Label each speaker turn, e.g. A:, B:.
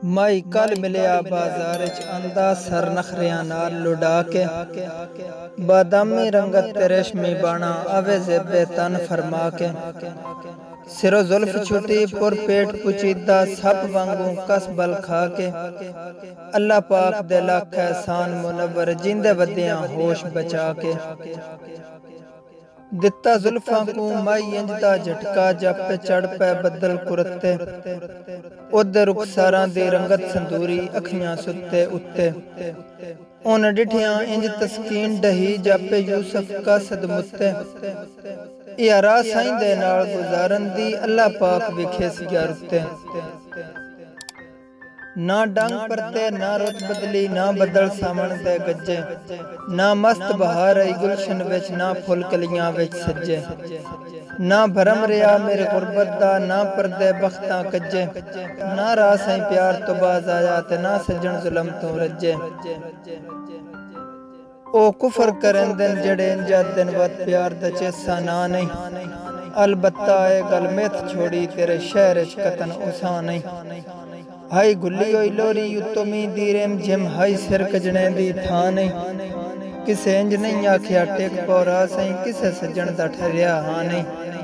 A: माई कल मिलिया बाजार च आंदा सर नखरियां नाल लुडा के बादामी रंगत ते रेशमी बाणा आवे जेबे तन फरमा के सिरो जुल्फ छुटी पुर पेट पुचीदा सप वांगू कस बल खा के अल्लाह पाक दे लख एहसान मुनव्वर जिंदे वदियां होश बचा के दिता जुल्फां को माई इंजदा झटका जप चढ़ पै बदल कुरते ओदे रुखसारां दी रंगत संदूरी अखियां सुते उत्ते उन डिठियां इंज तस्कीन डही जापे यूसुफ का सदमुते यारा साईं दे नाल गुजारन दी अल्लाह पाक विखे सिया रुते ना डंग परते ना रुत बदली ना बदल सामन दे गज्जे ना मस्त बहार आई गुलशन विच ना फुल कलियां विच सज्जे ना भरम रिया मेरे गुरबत दा ना परदे बख्तां कज्जे ना रास आई प्यार तो बाज आया ते ना सज्जन जुलम तो रज्जे ओ कुफर करन दिन जड़े इंजा दिन वत प्यार दा चेसा ना नहीं अलबत्ता ए गल मेथ छोड़ी तेरे शहर च कतन उसा नहीं हाई गुल्ली होई लोरी युतमी दीरेम जिम हाई सिर कजने दी थां नहीं किसे इंज नहीं आखिया टेक पौरा सही किसे सज्जन दा ठहरिया हाँ नहीं